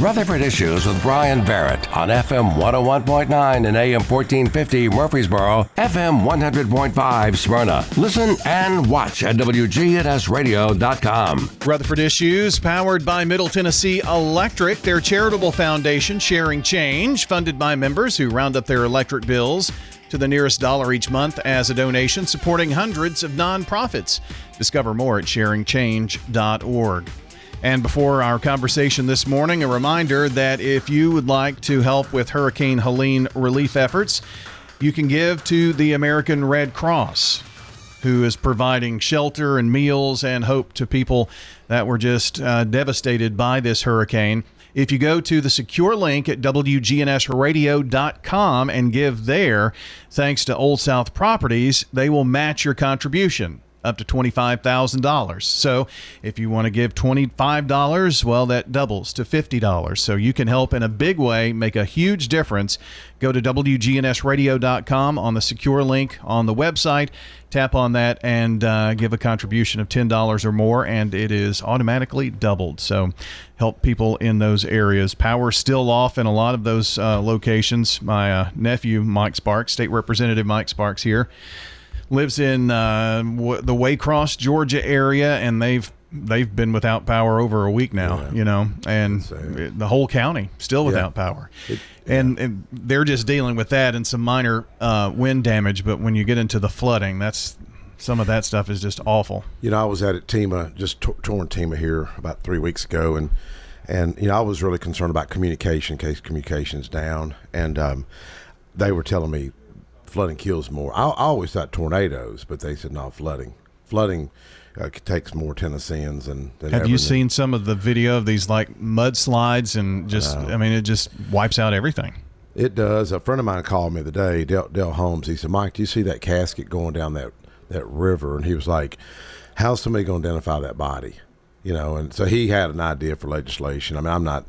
Rutherford Issues with Bryan Barrett on FM 101.9 and AM 1450 Murfreesboro, FM 100.5 Smyrna. Listen and watch at WGNSradio.com. Rutherford Issues, powered by Middle Tennessee Electric, their charitable foundation, Sharing Change, funded by members who round up their electric bills to the nearest dollar each month as a donation, supporting hundreds of nonprofits. Discover more at sharingchange.org. And before our conversation this morning, a reminder that if you would like to help with Hurricane Helene relief efforts, you can give to the American Red Cross, who is providing shelter and meals and hope to people that were just devastated by this hurricane. If you go to the secure link at WGNSradio.com and give there, thanks to Old South Properties, they will match your contribution up to $25,000. So if you want to give $25, well, that doubles to $50. So you can help in a big way, make a huge difference. Go to WGNSradio.com on the secure link on the website. Tap on that and give a contribution of $10 or more, and it is automatically doubled. So help people in those areas. Power's still off in a lot of those locations. My nephew, Mike Sparks, State Representative Mike Sparks here, lives in the Waycross, Georgia area, and they've been without power over a week now, and the whole county still without power. And they're just dealing with that and some minor wind damage. But when you get into the flooding, some of that stuff is just awful. I was at TEMA, just touring TEMA here about 3 weeks ago, and I was really concerned about communication, in case communication's down. And they were telling me flooding kills more. I always thought tornadoes, but they said no, flooding takes more Tennesseans than Have you seen some of the video of these like mudslides and it just wipes out everything? It does. A friend of mine called me the day, Dale Holmes. He said, Mike, do you see that casket going down that river? And he was like, how's somebody going to identify that body? And so he had an idea for legislation. I'm the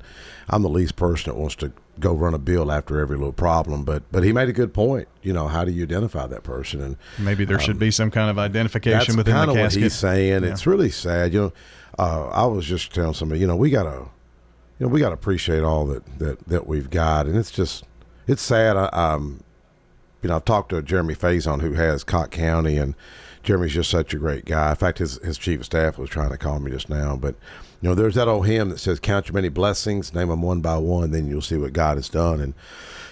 least person that wants to go run a bill after every little problem, but he made a good point. How do you identify that person? And maybe there should be some kind of identification within the casket. That's kind of what he's saying. Yeah. It's really sad. I was just telling somebody, we gotta appreciate all that we've got, and it's sad. I've talked to Jeremy Faison, who has Cott County, and Jeremy's just such a great guy. In fact, his chief of staff was trying to call me just now, but there's that old hymn that says, count your many blessings, name them one by one, then you'll see what God has done. And,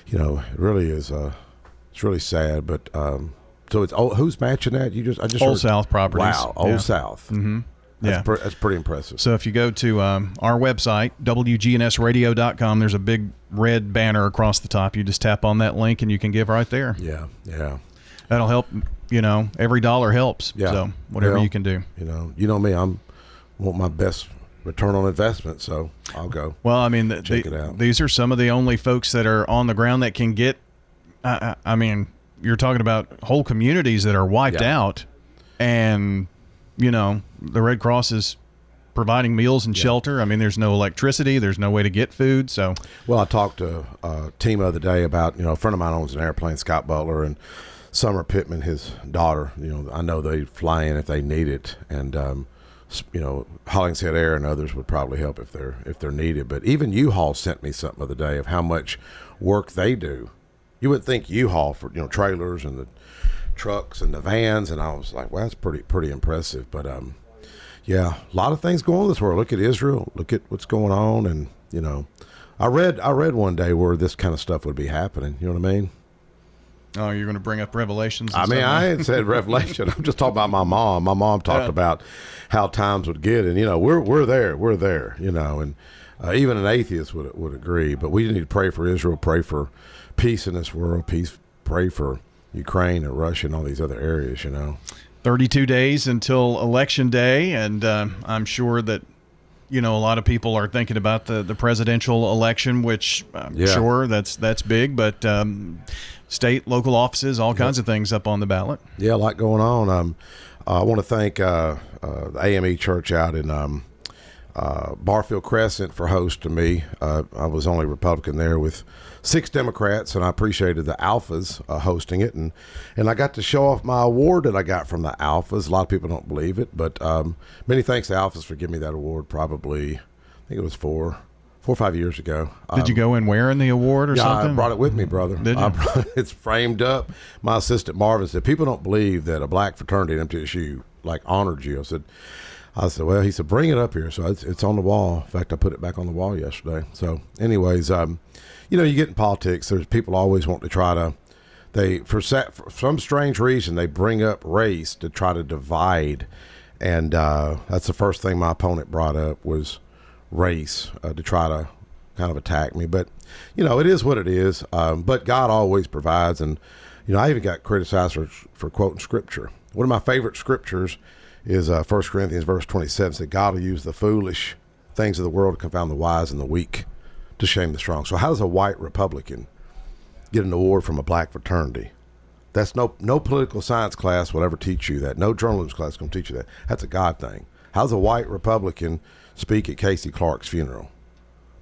it really is, it's really sad. But, so it's, who's matching that? I just Old heard, South Properties. Wow. Old South. Mm-hmm. That's pretty impressive. So if you go to our website, WGNSradio.com, there's a big red banner across the top. You just tap on that link and you can give right there. Yeah. That'll help. Every dollar helps. Yeah. So whatever you can do. Me, I want my best return on investment, so I'll go. Well, check it out. These are some of the only folks that are on the ground that can get. You're talking about whole communities that are wiped out, and the Red Cross is providing meals and shelter. There's no electricity, there's no way to get food. So, well, I talked to Team the other day about a friend of mine owns an airplane, Scott Butler, and Summer Pittman, his daughter. I know they fly in if they need it, and Hollingshead Air and others would probably help if they're needed. But even U-Haul sent me something the other day of how much work they do. You would think U-Haul for trailers and the trucks and the vans, and I was like, well, that's pretty impressive. But a lot of things going on in this world. Look at Israel. Look at what's going on, and I read one day where this kind of stuff would be happening. You know what I mean? Oh, you're going to bring up Revelations? I ain't said Revelation. I'm just talking about my mom. My mom talked about how times would get, and we're there, and even an atheist would agree. But we need to pray for Israel, pray for peace in this world, pray for Ukraine and Russia and all these other areas. 32 days until Election Day, and I'm sure that a lot of people are thinking about the presidential election, which I'm sure that's big, but state, local offices, all kinds of things up on the ballot. Yeah, a lot going on. I want to thank the AME Church out in Barfield Crescent for hosting me. I was only Republican there with 6 Democrats, and I appreciated the Alphas hosting it. And I got to show off my award that I got from the Alphas. A lot of people don't believe it, but many thanks to Alphas for giving me that award. Probably, I think it was 4 4 or 5 years ago. Did you go in wearing the award or something? I brought it with me, brother. Did you? It's framed up. My assistant Marvin said, people don't believe that a black fraternity at MTSU honored you. I said, well, he said, bring it up here. So it's on the wall. In fact, I put it back on the wall yesterday. So anyways, you get in politics, there's people always want to try to, for some strange reason, they bring up race to try to divide. And that's the first thing my opponent brought up was race, to try to kind of attack me. But, it is what it is. But God always provides. And, I even got criticized for quoting scripture. One of my favorite scriptures is 1 Corinthians verse 27, said God will use the foolish things of the world to confound the wise and the weak, to shame the strong. So how does a white Republican get an award from a black fraternity? That's no political science class will ever teach you that. No journalism class is going to teach you that. That's a God thing. How's a white Republican speak at Casey Clark's funeral?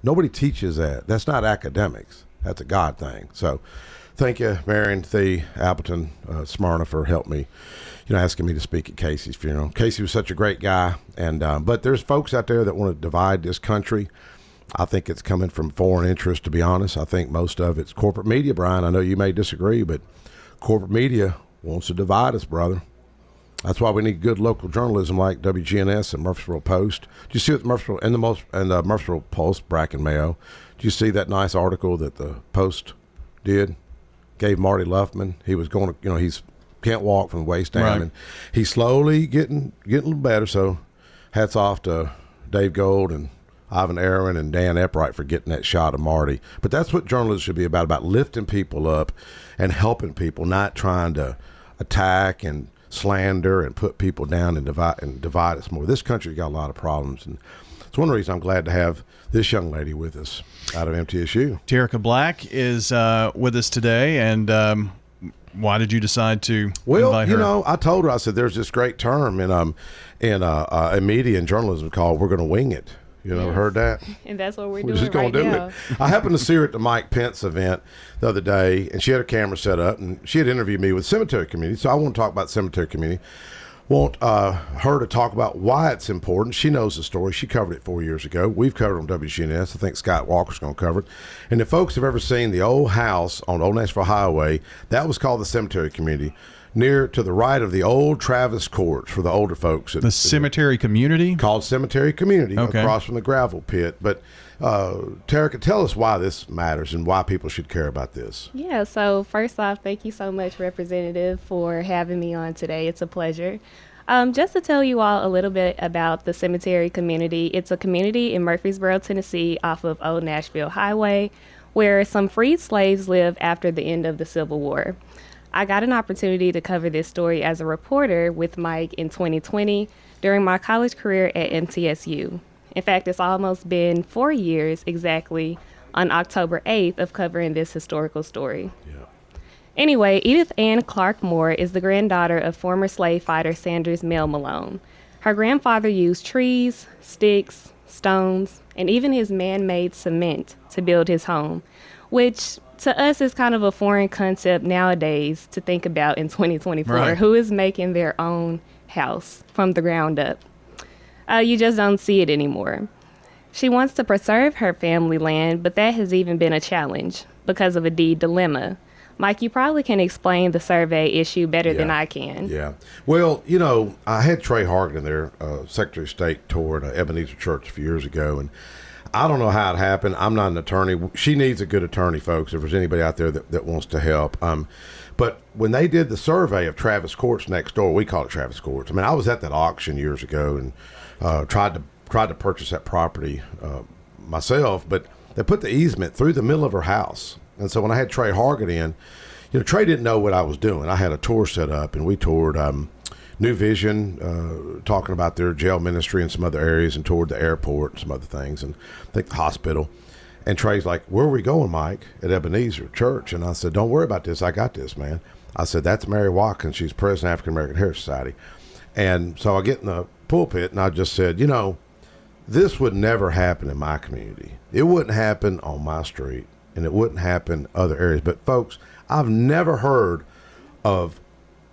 Nobody teaches that. That's not academics. That's a God thing. So thank you, Marion, Thee, Appleton, Smyrna, for helping me, asking me to speak at Casey's funeral. Casey was such a great guy. And but there's folks out there that want to divide this country. I think it's coming from foreign interest, to be honest. I think most of it's corporate media, Brian. I know you may disagree, but corporate media wants to divide us, brother. That's why we need good local journalism like WGNS and Murfreesboro Post. Do you see what the Murfreesboro Post, Bracken Mayo? Do you see that nice article that the Post did? Gave Marty Luffman. He was going to, he's can't walk from the waist down, right. And he's slowly getting a little better. So hats off to Dave Gold and Ivan Aaron and Dan Eppright for getting that shot of Marty. But that's what journalism should be about lifting people up and helping people, not trying to attack and slander and put people down and divide us more. This country's got a lot of problems, and it's one reason I'm glad to have this young lady with us out of MTSU. Terica Black is with us today, and why did you decide to invite her? I told her, I said, there's this great term in media and journalism called "we're going to wing it." Yes. Heard that? And that's what we're We're doing just gonna right do now. it. I happened to see her at the Mike Pence event the other day, and she had her camera set up, and she had interviewed me with cemetery community. So I want to talk about cemetery community. Want her to talk about why it's important. She knows the story. She covered it 4 years ago. We've covered it on WGNS. I think Scott Walker's going to cover it. And if folks have ever seen the old house on Old Nashville Highway, that was called the cemetery community, near to the right of the old Travis Courts for the older folks. The cemetery community? Called cemetery community, okay. Across from the gravel pit. But Terica, tell us why this matters and why people should care about this. Yeah, so first off, thank you so much, Representative, for having me on today. It's a pleasure. Just to tell you all a little bit about the cemetery community, it's a community in Murfreesboro, Tennessee, off of Old Nashville Highway, where some freed slaves lived after the end of the Civil War. I got an opportunity to cover this story as a reporter with Mike in 2020 during my college career at MTSU. In fact, it's almost been 4 years exactly on October 8th of covering this historical story. Yeah. Anyway, Edith Ann Clark Moore is the granddaughter of former slave fighter Sanders Mel Malone. Her grandfather used trees, sticks, stones, and even his man-made cement to build his home, which to us is kind of a foreign concept nowadays to think about in 2024. Right. Who is making their own house from the ground up? You just don't see it anymore. She wants to preserve her family land, but that has even been a challenge because of a deed dilemma. Mike, you probably can explain the survey issue better than I can. Yeah. Well, I had Trey Hargan there, Secretary of State, toured Ebenezer Church a few years ago, and I don't know how it happened. I'm not an attorney. She needs a good attorney, folks, if there's anybody out there that wants to help. But when they did the survey of Travis Courts next door, we call it Travis Courts. I mean, I was at that auction years ago and tried to purchase that property myself, but they put the easement through the middle of her house. And so when I had Trey Hargan in, Trey didn't know what I was doing. I had a tour set up, and we toured New Vision, talking about their jail ministry and some other areas, and toured the airport and some other things, and I think the hospital. And Trey's like, "Where are we going, Mike?" At Ebenezer Church. And I said, "Don't worry about this. I got this, man." I said, "That's Mary Watkins. She's president of African American Heritage Society." And so I get in the pulpit, and I just said, this would never happen in my community. It wouldn't happen on my street, and it wouldn't happen other areas. But folks, I've never heard of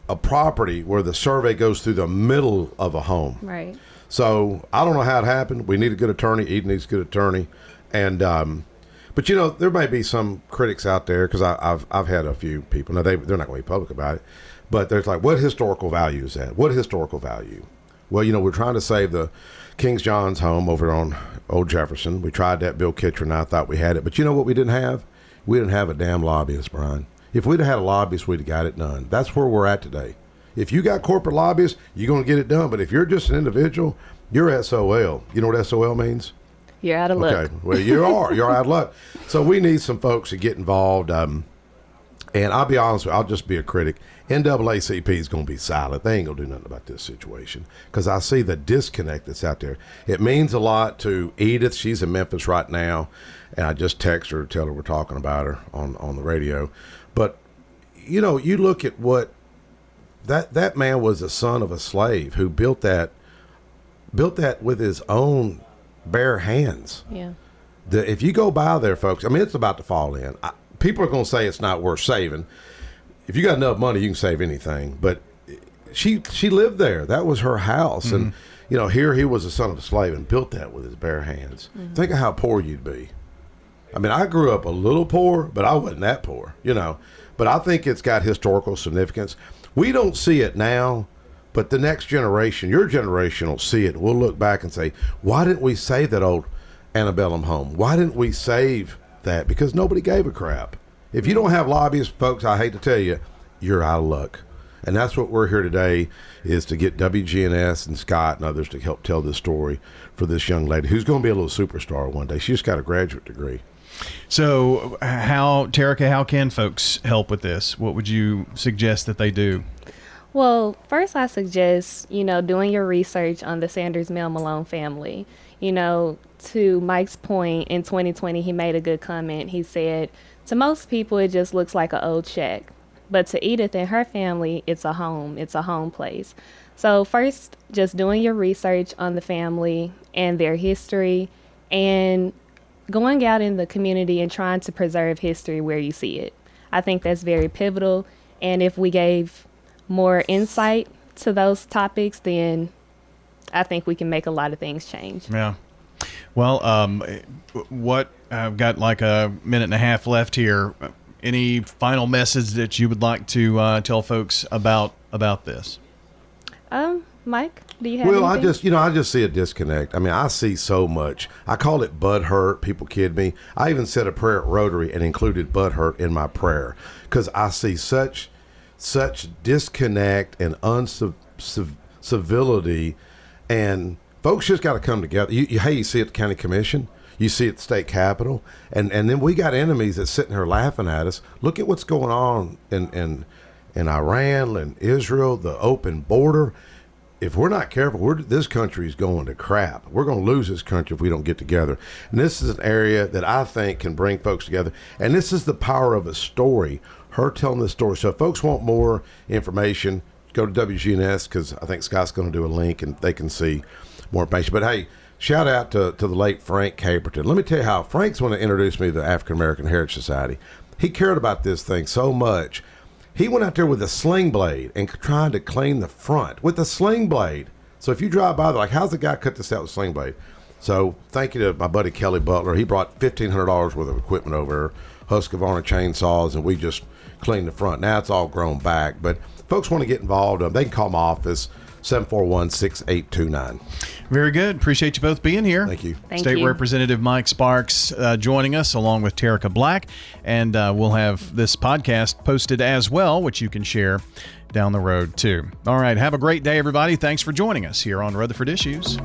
a property where the survey goes through the middle of a home. Right. So I don't know how it happened. We need a good attorney. Eden needs a good attorney. And but there may be some critics out there, because I've had a few people. Now they're not going to be public about it, but there's like, what historical value is that? What historical value? Well, we're trying to save the King John's home over on Old Jefferson. We tried that. Bill Kitcher and I thought we had it, but you know what we didn't have? We didn't have a damn lobbyist, Brian. If we'd have had a lobbyist, we'd have got it done. That's where we're at today. If you got corporate lobbyists, you're going to get it done. But if you're just an individual, you're SOL. You know what SOL means? You're out of luck. Okay, well, you're out of luck. So we need some folks to get involved. And I'll be honest with you, I'll just be a critic. NAACP is going to be silent. They ain't going to do nothing about this situation, because I see the disconnect that's out there. It means a lot to Edith. She's in Memphis right now, and I just text her to tell her we're talking about her on the radio. But, you look at what that man was, the son of a slave who built that with his own bare hands. Yeah. If you go by there, folks, I mean, it's about to fall in. People are going to say it's not worth saving. If you got enough money, you can save anything. But she lived there. That was her house. Mm-hmm. And, here he was the son of a slave and built that with his bare hands. Mm-hmm. Think of how poor you'd be. I mean, I grew up a little poor, but I wasn't that poor, But I think it's got historical significance. We don't see it now, but the next generation, your generation, will see it. We'll look back and say, why didn't we save that old antebellum home? Why didn't we save that? Because nobody gave a crap. If you don't have lobbyists, folks, I hate to tell you, you're out of luck. And that's what we're here today, is to get WGNS and Scott and others to help tell this story for this young lady who's going to be a little superstar one day. She just got a graduate degree. So Terica, how can folks help with this? What would you suggest that they do? Well, first I suggest, doing your research on the Sanders Mel Malone family. To Mike's point, in 2020, he made a good comment. He said, to most people, it just looks like an old shack. But to Edith and her family, it's a home. It's a home place. So first, just doing your research on the family and their history, and going out in the community and trying to preserve history where you see it. I think that's very pivotal. And if we gave more insight to those topics, then I think we can make a lot of things change. Yeah. Well, I've got like a minute and a half left here. Any final message that you would like to tell folks about this? Mike, do you have anything? I just see a disconnect. I mean, I see so much. I call it butt hurt. People kid me. I even said a prayer at Rotary and included butt hurt in my prayer, because I see such disconnect and uncivility, and folks just got to come together. You see it at the county commission. You see it at the state capitol. And then we got enemies that's sitting here laughing at us. Look at what's going on in Iran and Israel, the open border. If we're not careful, this country is going to crap. We're going to lose this country if we don't get together. And this is an area that I think can bring folks together. And this is the power of a story, her telling this story. So if folks want more information, go to WGNS, because I think Scott's going to do a link and they can see more information. But hey, shout out to the late Frank Caperton. Let me tell you how Frank's one that introduced me to the African American Heritage Society. He cared about this thing so much. He went out there with a sling blade and trying to clean the front with a sling blade. So if you drive by, they're like, how's the guy cut this out with a sling blade? So thank you to my buddy Kelly Butler. He brought $1,500 worth of equipment over, Husqvarna chainsaws, and we just cleaned the front. Now it's all grown back. But folks want to get involved, they can call my office, 741-6829. Very good. Appreciate you both being here. Thank you. State Representative Mike Sparks joining us, along with Terica Black. And we'll have this podcast posted as well, which you can share down the road too. All right. Have a great day, everybody. Thanks for joining us here on Rutherford Issues.